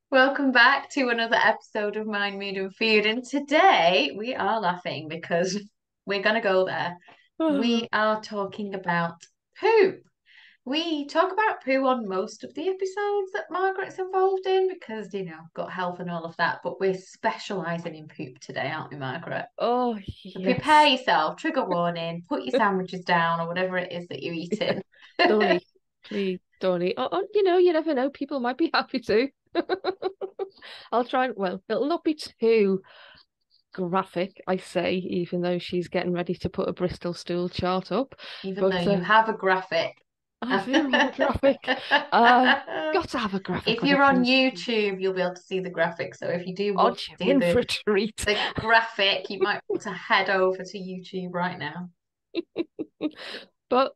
Welcome back to another episode of Mind, Mood and Food. And today we are laughing because we're going to go there. We are talking about poop. We talk about poo on most of the episodes that Margaret's involved in because, gut health and all of that. But we're specialising in poop today, aren't we, Margaret? Oh, So prepare yes. yourself, trigger warning, put your sandwiches down or whatever it is that you're eating. Don't eat. Please don't eat. You never know. People might be happy to. I'll try well, it'll not be too graphic, I say, even though she's getting ready to put a Bristol stool chart up. Even though But you have a graphic. I do have a graphic. Got to have a graphic If when it you're on comes to YouTube, you'll be able to see the graphic. So if you do want odd you to see in for a treat. the graphic, you might want to head over to YouTube right now. But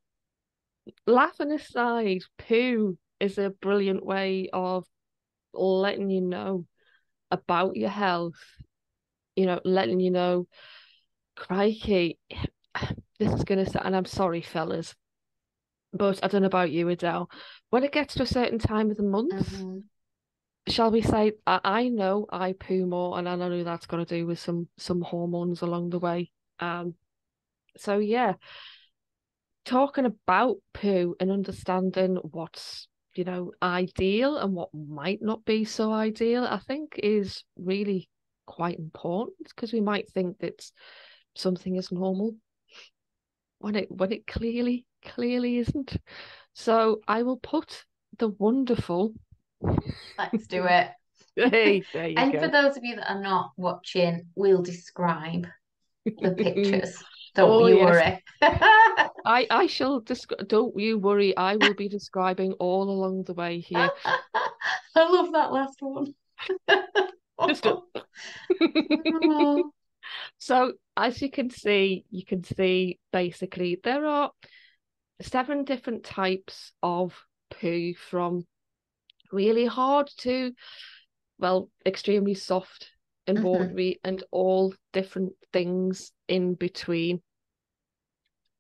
laughing aside, poo is a brilliant way of letting you know about your health, letting you know, crikey, this is going to sound, and I'm sorry, fellas, but I don't know about you, Adele. When it gets to a certain time of the month, Hmm. shall we say, I know I poo more, and I know that's got to do with some hormones along the way. So yeah, talking about poo and understanding what's ideal and what might not be so ideal, I think is really quite important because we might think that something is normal when it clearly isn't. So I will put the wonderful. Let's do it. Hey, there you And for go. those of you that are not watching, we'll describe the pictures. Don't Oh you yes, worry. I shall don't you worry, I will be describing all along the way here. I love that last one. Just a... Oh. So as you can see basically there are seven different types of poo, from really hard to, well, extremely soft and Mhm. watery, and all different things in between.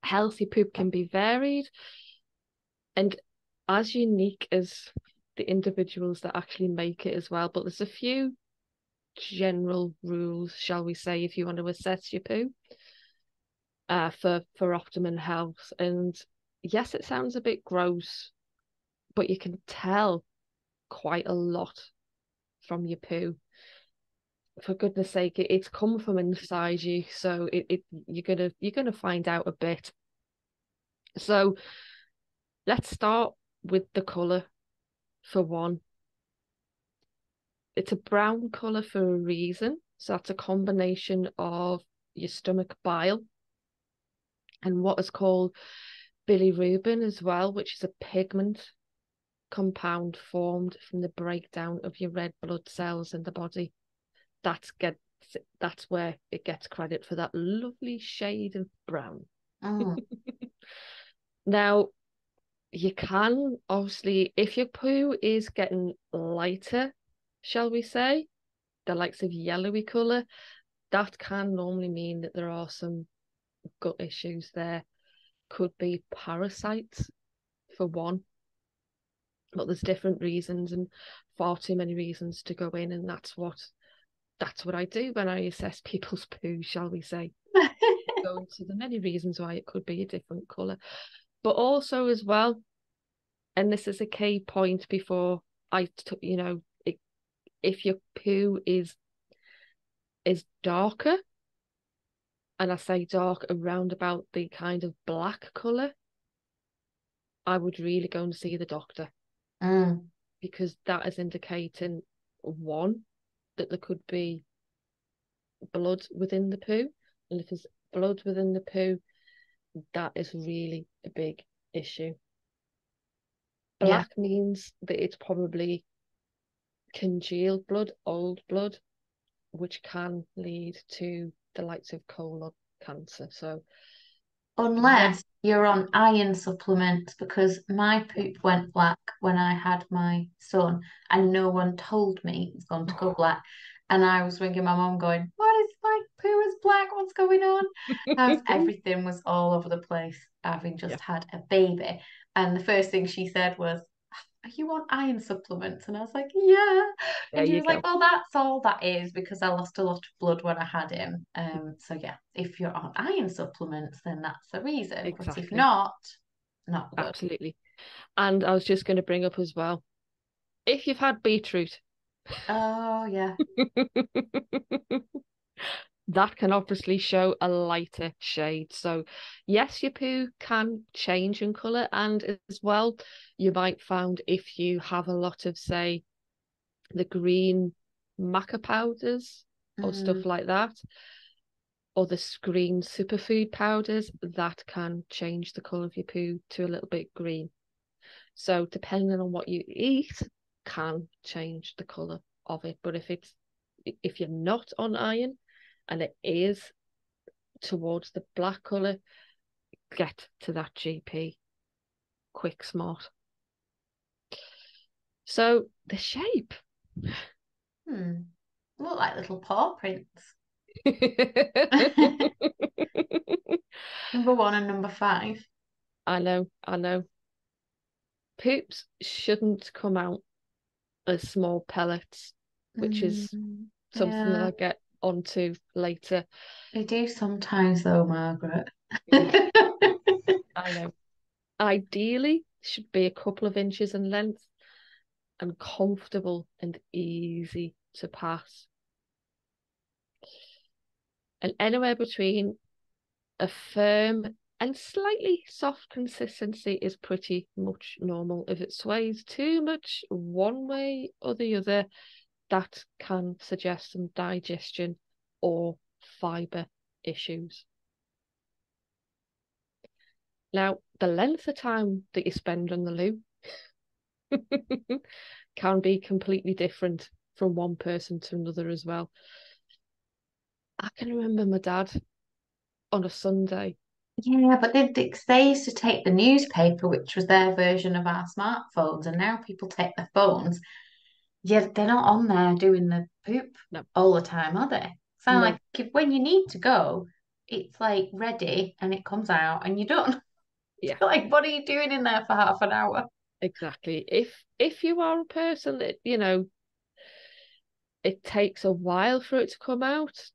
Healthy poop can be varied and as unique as the individuals that actually make it as well. But there's a few general rules, shall we say, if you want to assess your poo for optimum health. And yes, it sounds a bit gross, but you can tell quite a lot from your poo. For goodness sake, it's come from inside you, so it you're gonna find out a bit. So let's start with the colour for one. It's a brown colour for a reason. So that's a combination of your stomach bile and what is called bilirubin as well, which is a pigment compound formed from the breakdown of your red blood cells in the body. That's get that's where it gets credit for that lovely shade of brown. Mm. Now, you can obviously, if your poo is getting lighter, shall we say, the likes of yellowy colour, that can normally mean that there are some gut issues there. Could be parasites for one, but there's different reasons and far too many reasons to go in, and that's what I do when I assess people's poo, shall we say. Go into the many reasons why it could be a different colour. But also as well, and this is a key point before if your poo is darker, and I say dark around about the kind of black colour, I would really go and see the doctor Mm. because that is indicating, one, that there could be blood within the poo. And if there's blood within the poo, that is really a big issue. Yeah. Black means that it's probably congealed blood, old blood, which can lead to the likes of colon cancer. So when Unless you're on iron supplements, because my poop went black when I had my son, and no one told me it was going to go black. And I was ringing my mom, going, "What is my poo is black? What's going on?" As everything was all over the place, having yeah, just had a baby. And the first thing she said was, are you on iron supplements? And I was like, yeah. There And she you was like, go. well, that's all that is because I lost a lot of blood when I had him. So yeah, if you're on iron supplements, then that's the reason. But if Exactly. not, not good. Absolutely. And I was just going to bring up as well, if you've had beetroot, Oh yeah. that can obviously show a lighter shade. So, yes, your poo can change in colour, and as well, you might find if you have a lot of, say, the green maca powders or Mm, stuff like that, or the green superfood powders, that can change the colour of your poo to a little bit green. So, depending on what you eat, can change the colour of it. But if you're not on iron and it is towards the black colour, get to that GP quick, smart. So the shape. hmm. Look like little paw prints. Number one and number five. I know, I know. Poops shouldn't come out as small pellets, which is Mm, something that yeah, I'll get onto later. they do sometimes though, Margaret. Yeah, I know. Ideally, should be a couple of inches in length and comfortable and easy to pass. And anywhere between a firm and slightly soft consistency is pretty much normal. If it sways too much one way or the other, that can suggest some digestion or fibre issues. Now, the length of time that you spend on the loo can be completely different from one person to another as well. I can remember my dad on a Sunday. Yeah, but they used to take the newspaper, which was their version of our smartphones, and now people take their phones. Yeah, they're not on there doing the poop No, all the time, are they? So like no, when you need to go, it's like ready and it comes out and you're done. yeah, Like, what are you doing in there for half an hour? exactly. If you are a person that, it takes a while for it to come out,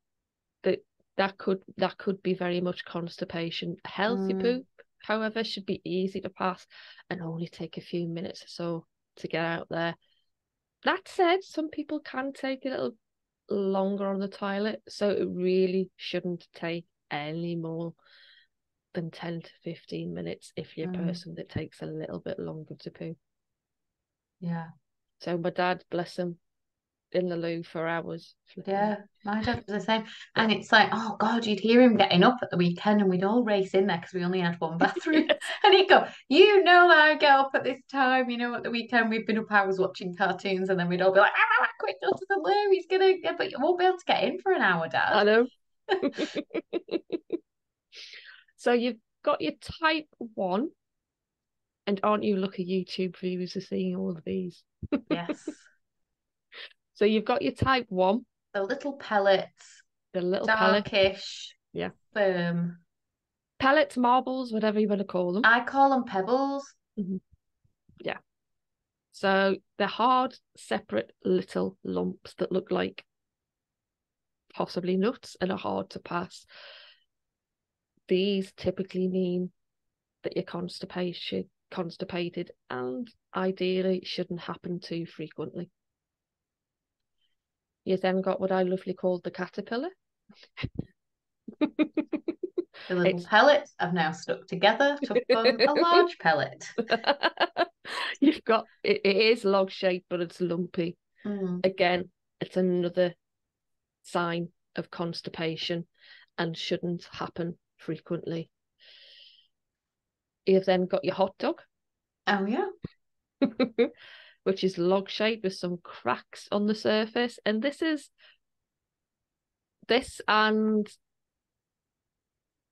that that could be very much constipation. Healthy Mm, poop, however, should be easy to pass and only take a few minutes or so to get out there. That said, some people can take a little longer on the toilet, so it really shouldn't take any more than 10 to 15 minutes if you're a mm, person that takes a little bit longer to poo. yeah. So my dad, bless him, in the loo for hours. Flipping. Yeah, my dad was the same. And it's like, oh God, you'd hear him getting up at the weekend and we'd all race in there because we only had one bathroom. Yes, And he'd go, you know that I get up at this time, at the weekend we've been up hours watching cartoons and then we'd all be like, quick, go to the loo, he's gonna but you won't be able to get in for an hour, Dad. I know. So you've got your type one, and aren't you lucky YouTube viewers are seeing all of these? Yes. So you've got your type one, The little pellets, the little pellet, darkish, yeah, firm. pellets, marbles, whatever you want to call them. I call them pebbles. Mhm. Yeah. So they're hard, separate little lumps that look like possibly nuts and are hard to pass. These typically mean that you're constipated, and ideally shouldn't happen too frequently. You then got what I lovely called the caterpillar. The little It's pellets have now stuck together to form a large pellet. you've got it is log shaped, but it's lumpy. Mm. Again, it's another sign of constipation and shouldn't happen frequently. You've then got your hot dog, Oh yeah. which is log shaped with some cracks on the surface. And this and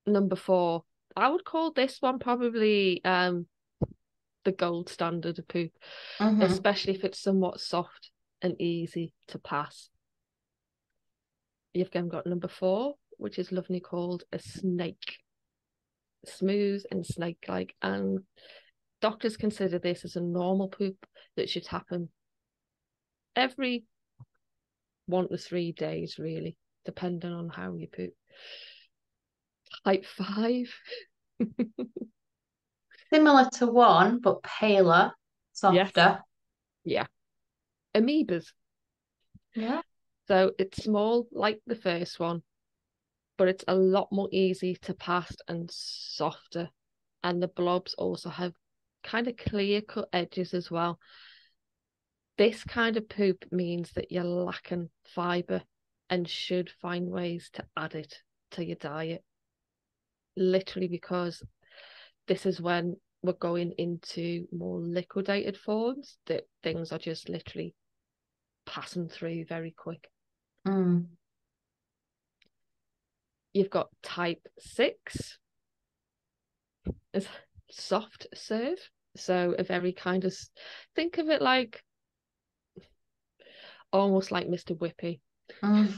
number four. I would call this one probably the gold standard of poop, Mm-hmm. especially if it's somewhat soft and easy to pass. You've then got number four, which is lovely called a snake. Smooth and snake-like. And Doctors consider this as a normal poop that should happen every 1 to 3 days, really, depending on how you poop. Type 5. Similar to one, but paler, Yes. softer. Yeah. Amoebas. Yeah. So it's small like the first one, but it's a lot more easy to pass and softer. And the blobs also have kind of clear cut edges as well. This kind of poop means that you're lacking fibre and should find ways to add it to your diet. Literally, because this is when we're going into more liquidated forms that things are just literally passing through very quick. Mm. You've got type 6 as soft serve. So a very kind of, think of it like almost like Mr. Whippy. Mm.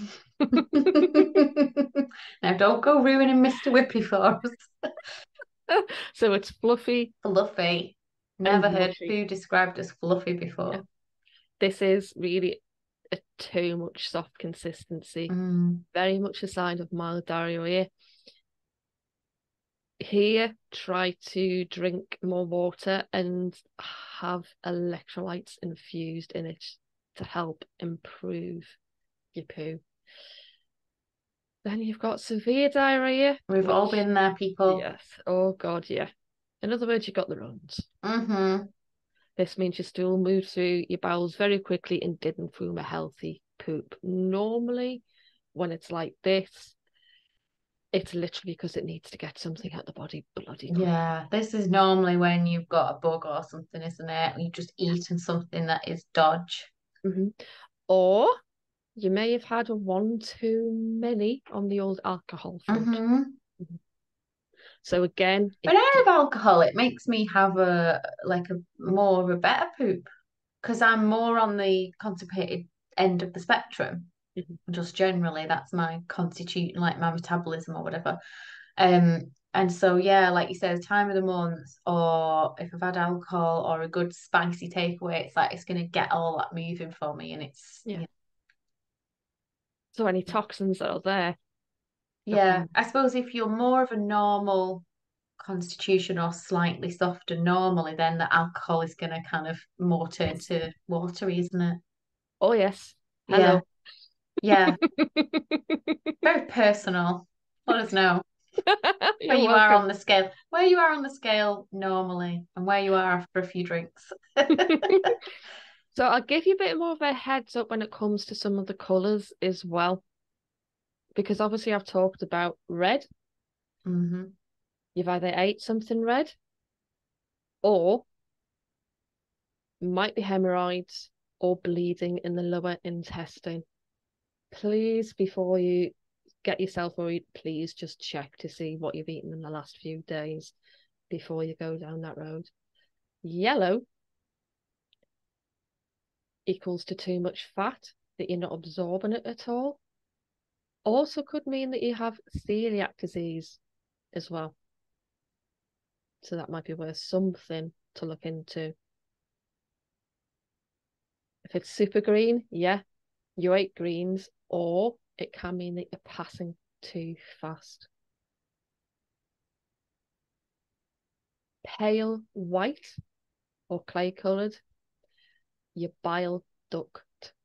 Now, don't go ruining Mr. Whippy for us. So it's fluffy Fluffy. and Never heard mushy. food described as fluffy Yeah. before. This is really a too much soft consistency. Mm. Very much a sign of mild diarrhea. Here, try to drink more water and have electrolytes infused in it to help improve your poo. Then you've got severe diarrhea, We've all which, been there, people. yes, oh God, yeah. In other words, you've got the runs. Mm-hmm. This means your stool moved through your bowels very quickly and didn't form a healthy poop. Normally, when it's like this, it's literally because it needs to get something out the body bloody quickly. Yeah, this is normally when you've got a bug or something, isn't it? You've just eaten something that is dodge. Mm-hmm. Or you may have had one too many on the old alcohol front. Mm-hmm. Mhm. So again, When I have alcohol, it makes me have a like a more of a better poop because I'm more on the constipated end of the spectrum. Mhm. Just generally, that's my constitution, like my metabolism or whatever. And so yeah, like you said, time of the month, or if I've had alcohol or a good spicy takeaway, it's like it's gonna get all that moving for me, and it's Yeah. yeah. So any toxins that are there, they'll Yeah, come. I suppose if you're more of a normal constitution or slightly softer normally, then the alcohol is going to kind of more turn Yes. to watery, isn't it? Oh yes. Yeah, Hello. yeah. Very personal. Let us know where You're you are welcome. on the scale, where you are on the scale normally, and where you are after a few drinks. So I'll give you a bit more of a heads up when it comes to some of the colours as well. Because obviously I've talked about red. Hmm. You've either ate something red or might be hemorrhoids or bleeding in the lower intestine. Please, before you get yourself worried, please just check to see what you've eaten in the last few days before you go down that road. Yellow equals to too much fat, that you're not absorbing it at all. Also could mean that you have celiac disease as well. So that might be worth something to look into. If it's super green, yeah, you ate greens, or it can mean that you're passing too fast. Pale white or clay coloured, your bile duct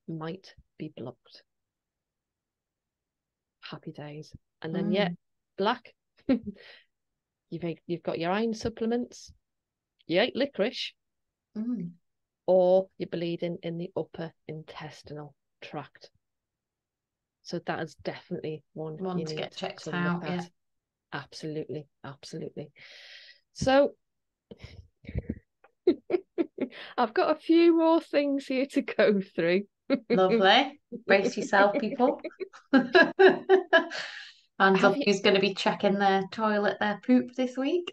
might be blocked. Happy days. And then, yeah, Mm, black. You've got your iron supplements, you ate licorice, mm. or you're bleeding in the upper intestinal tract. So that is definitely one One you to need get checked to look out. Yeah, at. Absolutely, absolutely. So I've got a few more things here to go through. lovely. Brace yourself, people. Hands have up, you who's going to be checking their toilet, their poop this week?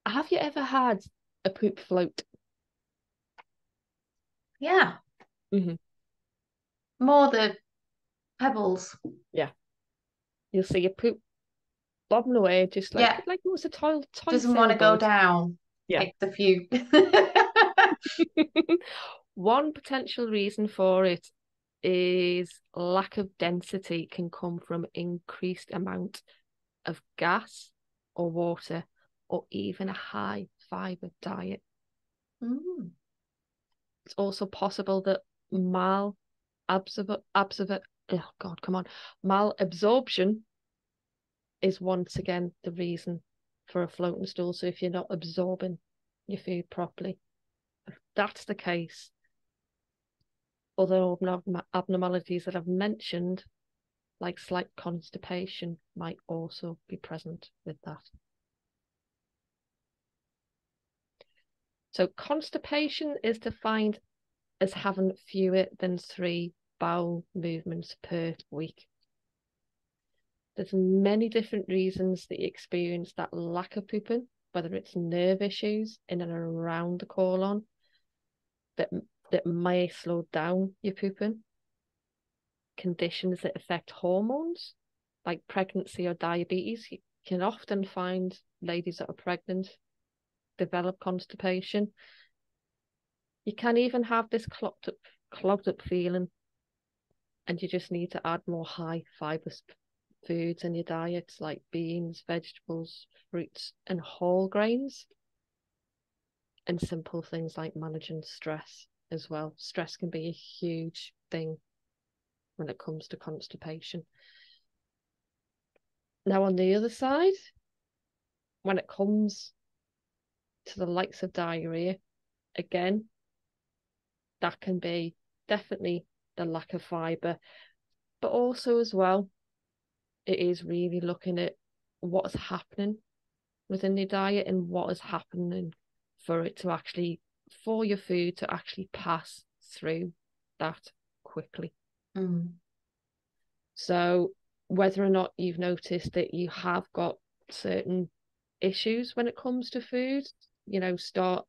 have you ever had a poop float? Yeah, Mm-hmm. more the pebbles. Yeah, you'll see your poop bobbing away, just Yeah, like it was a toy doesn't want to go sailboat. down. Yeah. picked a few. One potential reason for it is lack of density can come from increased amount of gas or water or even a high fiber diet. Mm. It's also possible that mal oh God, come on. Malabsorption is once again the reason for a floating stool. So if you're not absorbing your food properly, if that's the case, other abnormalities that I've mentioned, like slight constipation, might also be present with that. So constipation is defined as having fewer than 3 bowel movements per week. There's many different reasons that you experience that lack of pooping, whether it's nerve issues in and around the colon that may slow down your pooping, conditions that affect hormones, like pregnancy or diabetes. You can often find ladies that are pregnant develop constipation. You can even have this clogged up feeling, and you just need to add more high fiber foods in your diets, like beans, vegetables, fruits, and whole grains, and simple things like managing stress as well. Stress can be a huge thing when it comes to constipation. Now, on the other side, when it comes to the likes of diarrhea, again, that can be definitely the lack of fiber, but also as well, it is really looking at what's happening within your diet and what is happening for it to actually, for your food to actually pass through that quickly. Mm. So whether or not you've noticed that you have got certain issues when it comes to food, start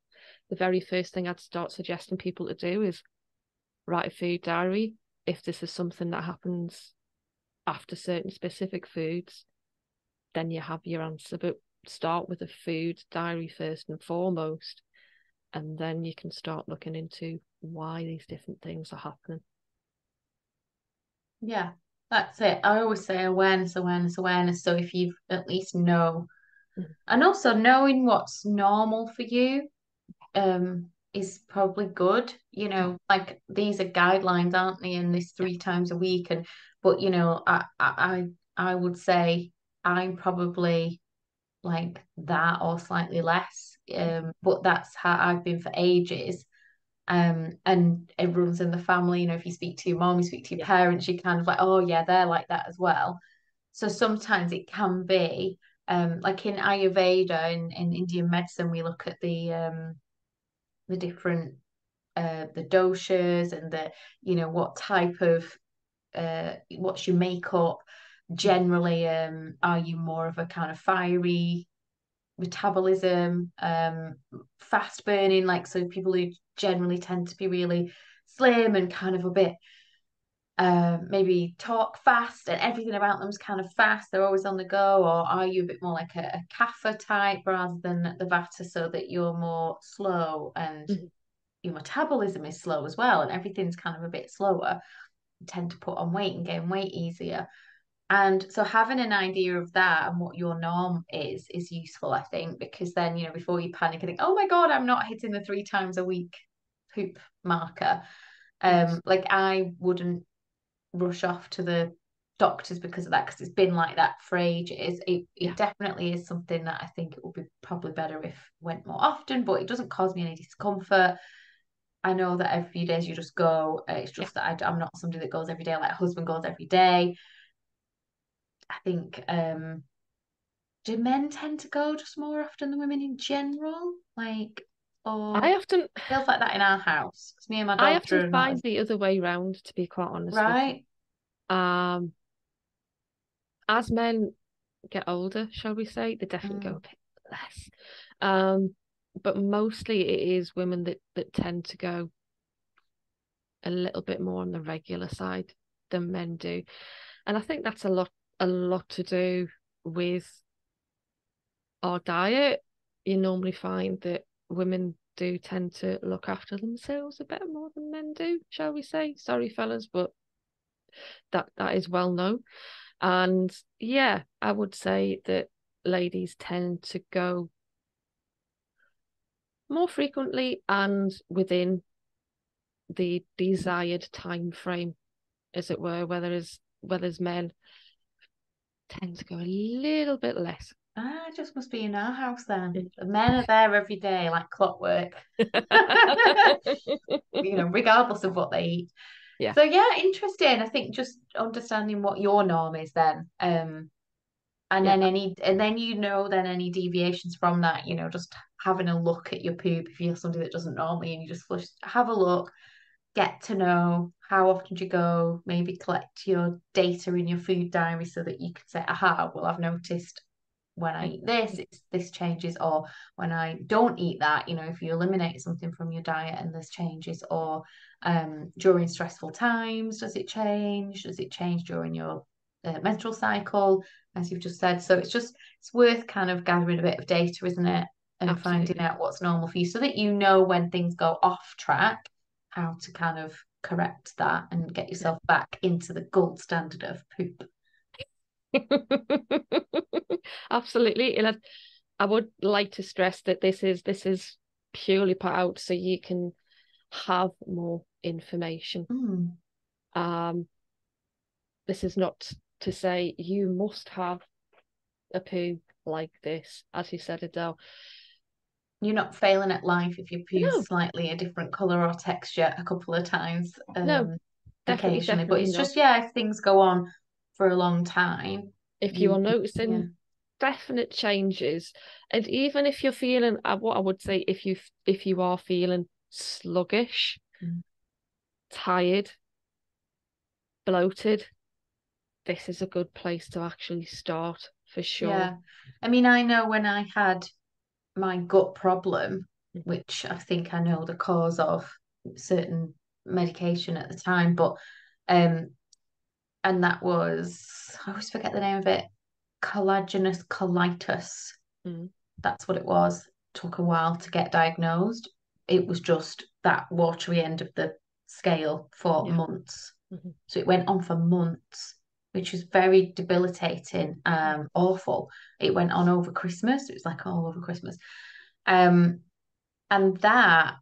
the very first thing I'd start suggesting people to do is write a food diary. If this is something that happens after certain specific foods, then you have your answer. But start with a food diary first and foremost, and then you can start looking into why these different things are happening. Yeah, that's it. I always say awareness, awareness, awareness. So if you at least know, and also knowing what's normal for you, is probably good. Like these are guidelines, aren't they? And this Yeah. 3 times a week, and but I would say I'm probably like that or slightly less. But that's how I've been for ages. And everyone's in the family, if you speak to your mom, you speak to your Yeah. parents, you kind of like, oh yeah, they're like that as well. So sometimes it can be like in Ayurveda in Indian medicine, we look at the different the doshas and what type of what's your makeup. Generally, are you more of a kind of fiery metabolism, fast burning, like so people who generally tend to be really slim and kind of a bit maybe talk fast and everything about them's kind of fast, they're always on the go, or are you a bit more like a kapha type rather than the vata so that you're more slow and Mhm. your metabolism is slow as well and everything's kind of a bit slower, you tend to put on weight and gain weight easier. And so having an idea of that and what your norm is useful, I think, because then, before you panic and think, oh my God, I'm not hitting the 3 times a week poop marker. Yes. Like I wouldn't rush off to the doctors because of that, because it's been like that for ages. It Yeah. definitely is something that I think it would be probably better if went more often, but it doesn't cause me any discomfort. I know that every few days you just go. It's Yeah. just that I'm not somebody that goes every day. Like husband goes every day. I think do men tend to go just more often than women in general? Like, I or often feels like that in our house because me and my I daughter often are not find as the other way round, to be quite honest with right. you. As men get older, shall we say, they definitely go a Mm, bit less. Um, but mostly it is women that tend to go a little bit more on the regular side than men do. And I think that's a lot to do with our diet. you normally find that women do tend to look after themselves a bit more than men do, shall we say? Sorry, fellas, but that is well known. And yeah, I would say that ladies tend to go more frequently and within the desired time frame, as it were, whereas men tend to go a little bit less. Ah, it just must be in our house then. The men are there every day like clockwork, regardless of what they eat. Yeah, So yeah, interesting. I think just understanding what your norm is then. And yeah, then then any deviations from that, just having a look at your poop if you're somebody that doesn't normally and you just flush, have a look, get to know how often do you go, maybe collect your data in your food diary so that you can say, aha, well, I've noticed when I eat this, exactly. this changes, or when I don't eat that, if you eliminate something from your diet and there's changes, or during stressful times, does it change? Does it change during your menstrual cycle, as you've just said? So it's worth kind of gathering a bit of data, isn't it? And finding Absolutely. out what's normal for you so that you know when things go off track, how to kind of correct that and get Yeah. yourself back into the gold standard of poop. Absolutely. And I would like to stress that this is purely put out so you can have more information. Mm. Um, this is not to say you must have a poo like this, as you said, Adele. You're not failing at life if your poo's No, slightly a different colour or texture a couple of times, no, occasionally. But definitely it's not. just, yeah, if things go on for a long time, If you you are can, yeah. noticing definite changes, and even if you're feeling, what I would say, if you are feeling sluggish, Mm. tired, bloated, this is a good place to actually start for sure. Yeah. I mean, I know when I had my gut problem, which I think I know the cause of certain medication at the time, but um, and that was, I always forget the name of it, collagenous colitis. Mm, That's what it was. Took a while to get diagnosed. It was just that watery end of the scale for yeah. months. Mhm. So it went on for months, which was very debilitating, Mm, awful. It went on over Christmas. It was like all over Christmas. Um, and that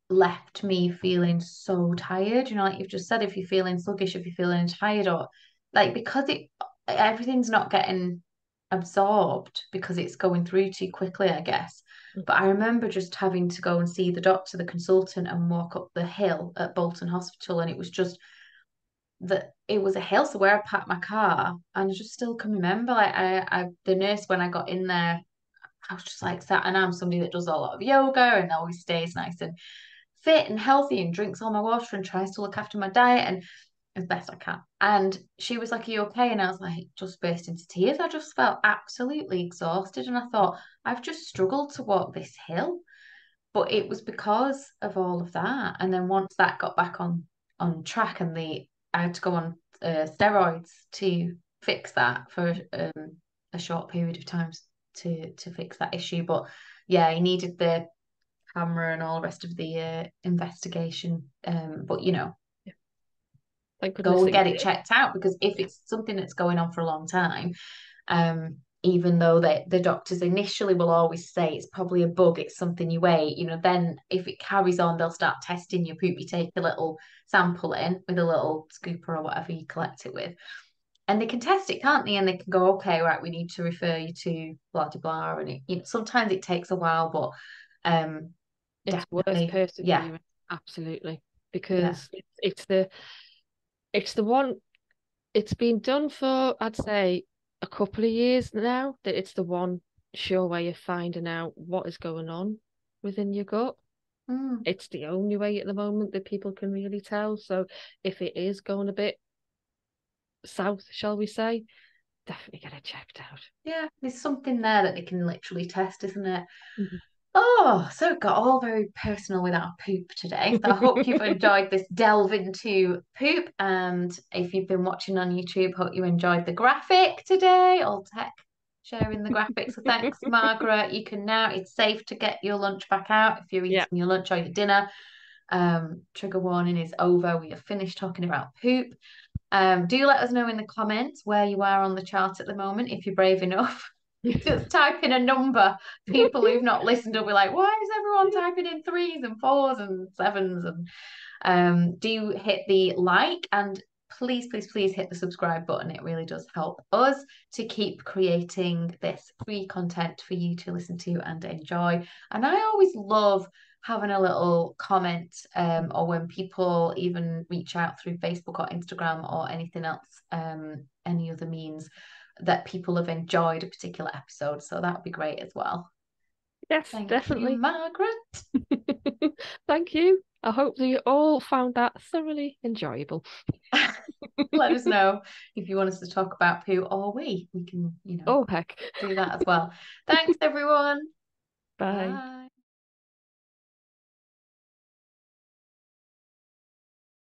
left me feeling so tired. Like you've just said, if you're feeling sluggish, if you're feeling tired, or like because everything's not getting absorbed because it's going through too quickly, I guess. mm, But I remember just having to go and see the doctor, the consultant, and walk up the hill at Bolton Hospital, and it was just that it was a hill. So where I parked my car, and I just still can remember, like the nurse when I got in there, I was just like sat, and I'm somebody that does a lot of yoga and always stays nice and fit and healthy and drinks all my water and tries to look after my diet and as best I can. And she was like, "Are you okay?" And I was like, just burst into tears. I just felt absolutely exhausted. And I thought, I've just struggled to walk this hill. But it was because of all of that. And then once that got back on track and I had to go on steroids to fix that for a short period of time to fix that issue. But yeah, he needed the camera and all the rest of the investigation. But yeah. Thank goodness go and that you get it did. checked out because if it's something that's going on for a long time, even though the doctors initially will always say it's probably a bug, it's something you ate, then if it carries on, they'll start testing your poop. You take a little sample in with a little scooper or whatever you collect it with. And they can test it, can't they? And they can go, okay, right, we need to refer you to blah blah blah. And sometimes it takes a while, but It's worth definitely, yeah, persevering, absolutely, yeah. because it's the one. It's been done for, I'd say, a couple of years now. That it's the one sure way of finding out what is going on within your gut. Mm. It's the only way at the moment that people can really tell. So if it is going a bit south, shall we say, definitely get it checked out. Yeah, there's something there that they can literally test, isn't it? Mhm. Oh, so it got all very personal with our poop today. So I hope you've enjoyed this delve into poop. And if you've been watching on YouTube, hope you enjoyed the graphic today, all tech. sharing the graphics. So thanks, Margaret. You can now, it's safe to get your lunch back out if you're Yeah. eating your lunch or your dinner. Trigger warning is over. We have finished talking about poop. Do let us know in the comments where you are on the chart at the moment if you're brave enough. Just type in a number. People who've not listened will be like, why is everyone typing in threes and fours and sevens? And do hit the like and please, please, please hit the subscribe button. It really does help us to keep creating this free content for you to listen to and enjoy. And I always love having a little comment or when people even reach out through Facebook or Instagram or anything else, any other means that people have enjoyed a particular episode. So that would be great as well. Yes, Thank you, definitely. Margaret. Thank you. I hope that you all found that thoroughly enjoyable. Let us know if you want us to talk about poo or we. We can, Oh, heck. do that as well. Thanks, everyone. Bye. Bye.